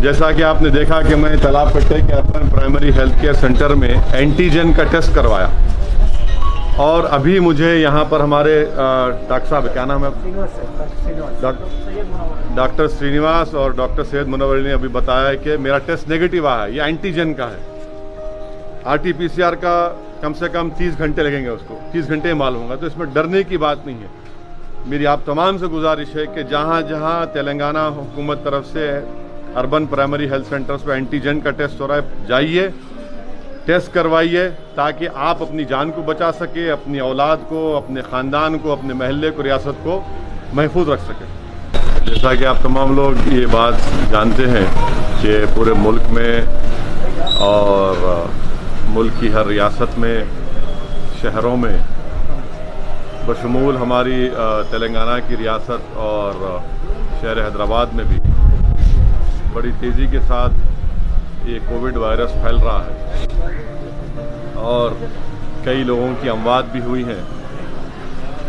जैसा कि आपने देखा कि मैं तालाब कट्टे के urban primary health care centre में एंटीजन का टेस्ट करवाया और अभी मुझे यहाँ पर हमारे डॉक्टर साहब, क्या नाम है, डॉक्टर श्रीनिवास और डॉक्टर सैयद मुनव्वर ने अभी बताया है कि मेरा टेस्ट नेगेटिव आया है। ये एंटीजन का है। RT-PCR का कम से कम 30 घंटे लगेंगे, उसको 30 घंटे मालूम होगा, तो इसमें डरने की बात नहीं है। मेरी आप तमाम से गुजारिश है कि जहाँ जहाँ तेलंगाना हुकूमत तरफ से अर्बन प्राइमरी हेल्थ सेंटर्स पर एंटीजन का टेस्ट हो रहा है, जाइए टेस्ट करवाइए ताकि आप अपनी जान को बचा सके, अपनी औलाद को, अपने ख़ानदान को, अपने महल्ले को, रियासत को महफूज रख सके। जैसा कि आप तमाम लोग ये बात जानते हैं कि पूरे मुल्क में और मुल्क की हर रियासत में, शहरों में, बशमूल हमारी तेलंगाना की रियासत और शहर हैदराबाद में भी बड़ी तेज़ी के साथ ये कोविड वायरस फैल रहा है और कई लोगों की अमवात भी हुई हैं।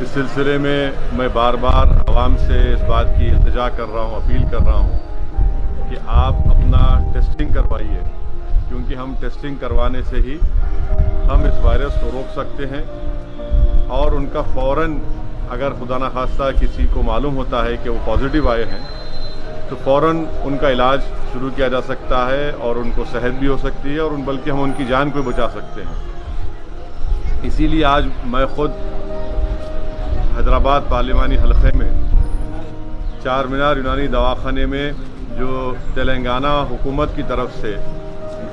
इस सिलसिले में मैं बार बार आवाम से इस बात की इल्तिजा कर रहा हूँ, अपील कर रहा हूँ कि आप अपना टेस्टिंग करवाइए, क्योंकि हम टेस्टिंग करवाने से ही हम इस वायरस को रोक सकते हैं और उनका फ़ौरन, अगर खुदा न खास्ता किसी को मालूम होता है कि वो पॉजिटिव आए हैं, तो फ़ौरन उनका इलाज शुरू किया जा सकता है और उनको सेहत भी हो सकती है और बल्कि हम उनकी जान को बचा सकते हैं। इसीलिए आज मैं ख़ुद हैदराबाद पार्लिमानी हलक़े में चार मीनार यूनानी दवाखाने में जो तेलंगाना हुकूमत की तरफ से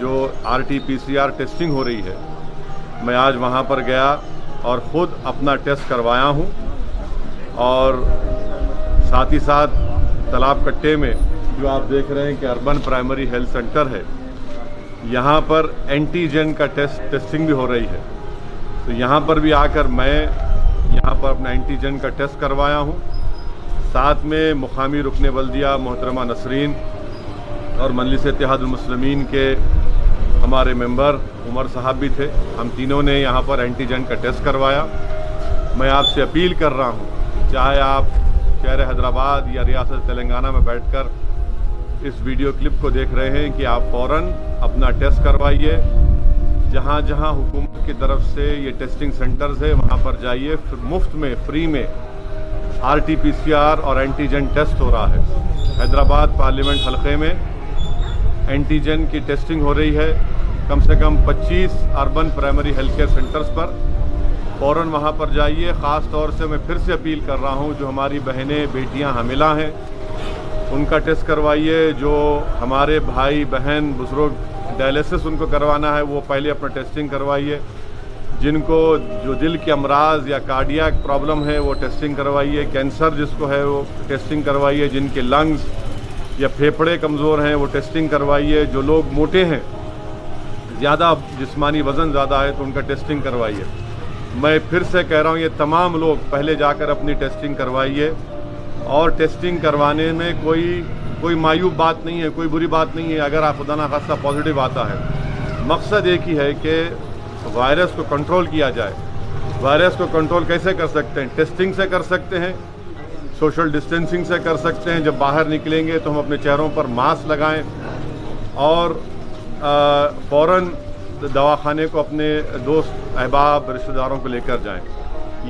जो RT-PCR टेस्टिंग हो रही है, मैं आज वहाँ पर गया और ख़ुद अपना टेस्ट करवाया हूँ और साथ ही साथ तालाब कट्टे में जो आप देख रहे हैं कि अर्बन प्राइमरी हेल्थ सेंटर है, यहाँ पर एंटीजन का टेस्टिंग भी हो रही है। तो यहाँ पर भी आकर मैं यहाँ पर अपना एंटीजन का टेस्ट करवाया हूँ। साथ में मुकामी रुकने बल्दिया मोहतरमा नसरीन और मजलिस इत्तेहादुल मुस्लिमीन के हमारे मेंबर उमर साहब भी थे। हम तीनों ने यहाँ पर एंटीजन का टेस्ट करवाया। मैं आपसे अपील कर रहा हूँ, चाहे आप शहर हैदराबाद या रियासत तेलंगाना में बैठकर इस वीडियो क्लिप को देख रहे हैं, कि आप फ़ौरन अपना टेस्ट करवाइए। जहाँ जहाँ हुकूमत की तरफ से ये टेस्टिंग सेंटर्स है वहाँ पर जाइए, मुफ्त में, फ्री में RT-PCR और एंटीजन टेस्ट हो रहा है। हैदराबाद पार्लियामेंट हलक़े में एंटीजन की टेस्टिंग हो रही है। कम से कम 25 urban primary health care centres पर फ़ौरन वहाँ पर जाइए। ख़ास तौर से मैं फिर से अपील कर रहा हूँ, जो हमारी बहनें, बेटियाँ हामिला हैं, उनका टेस्ट करवाइए। जो हमारे भाई बहन बुजुर्ग डायलिसिस उनको करवाना है, वो पहले अपना टेस्टिंग करवाइए। जिनको जो दिल के अमराज या कार्डियक प्रॉब्लम है वो टेस्टिंग करवाइए। कैंसर जिसको है वो टेस्टिंग करवाइए। जिनके लंग्स या फेफड़े कमज़ोर हैं वो टेस्टिंग करवाइए। जो लोग मोटे हैं, ज़्यादा जिस्मानी वज़न ज़्यादा है, तो उनका टेस्टिंग करवाइए। मैं फिर से कह रहा हूँ, ये तमाम लोग पहले जाकर अपनी टेस्टिंग करवाइए और टेस्टिंग करवाने में कोई मायूब बात नहीं है, कोई बुरी बात नहीं है। अगर आप खुदा न खास्ता पॉजिटिव आता है, मकसद एक ही है कि वायरस को कंट्रोल किया जाए। वायरस को कंट्रोल कैसे कर सकते हैं? टेस्टिंग से कर सकते हैं, सोशल डिस्टेंसिंग से कर सकते हैं। जब बाहर निकलेंगे तो हम अपने चेहरों पर मास्क लगाएं और फ़ौरन दवाखाने को अपने दोस्त अहबाब रिश्तेदारों को लेकर जाएं।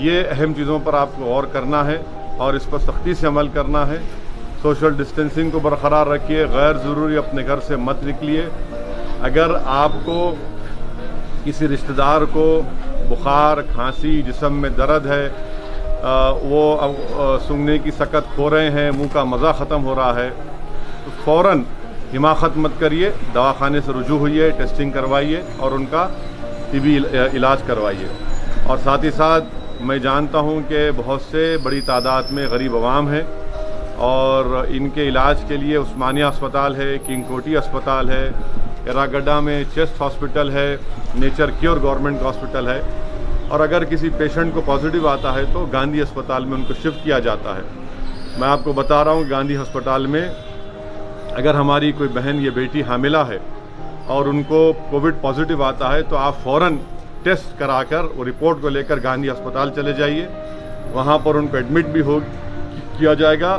ये अहम चीज़ों पर आपको गौर करना है और इस पर सख्ती से अमल करना है। सोशल डिस्टेंसिंग को बरकरार रखिए। गैर ज़रूरी अपने घर से मत निकलिए। अगर आपको किसी रिश्तेदार को बुखार, खांसी, जिस्म में दर्द है, वो सूंघने की सकत खो रहे हैं, मुंह का मज़ा ख़त्म हो रहा है, तो फ़ौरन हिमाकत मत करिए, दवाखाने से रुजू होइए, टेस्टिंग करवाइए और उनका टीबी इलाज करवाइए। और साथ ही साथ मैं जानता हूं कि बहुत से बड़ी तादाद में गरीब अवाम हैं और इनके इलाज के लिए उस्मानिया अस्पताल है, किंग कोटी अस्पताल है, एरागड्डा में चेस्ट हॉस्पिटल है, नेचर क्योर गवर्नमेंट हॉस्पिटल है। और अगर किसी पेशेंट को पॉजिटिव आता है तो गांधी अस्पताल में उनको शिफ्ट किया जाता है। मैं आपको बता रहा हूँ, गांधी अस्पताल में अगर हमारी कोई बहन या बेटी हामिला है और उनको कोविड पॉजिटिव आता है तो आप फ़ौरन टेस्ट कराकर वो रिपोर्ट को लेकर गांधी अस्पताल चले जाइए। वहाँ पर उनको एडमिट भी किया जाएगा।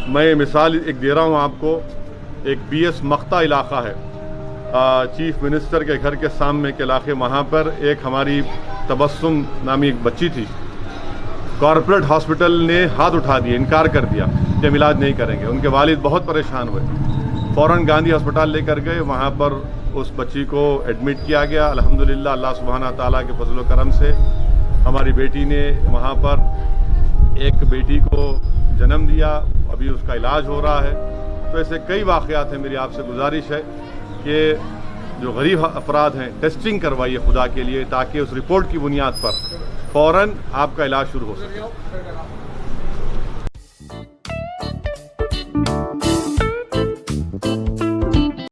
मैं मिसाल एक दे रहा हूँ आपको एक BS मख्ता इलाका है, चीफ मिनिस्टर के घर के सामने के इलाके, वहाँ पर एक हमारी तबस्सुम नामी एक बच्ची थी। कॉरपोरेट हॉस्पिटल ने हाथ उठा दिया, इनकार कर दिया कि हम इलाज नहीं करेंगे। उनके वालिद बहुत परेशान हुए, फ़ौरन गांधी अस्पताल लेकर गए। वहाँ पर उस बच्ची को एडमिट किया गया। अल्हम्दुलिल्लाह अल्लाह सुब्हाना ताला के फजल व करम से हमारी बेटी ने वहाँ पर एक बेटी को जन्म दिया, अभी उसका इलाज हो रहा है। तो ऐसे कई वाक़यात हैं। मेरी आपसे गुजारिश है कि जो गरीब अफराद हैं, टेस्टिंग करवाइए खुदा के लिए, ताकि उस रिपोर्ट की बुनियाद पर फ़ौरन आपका इलाज शुरू हो सके।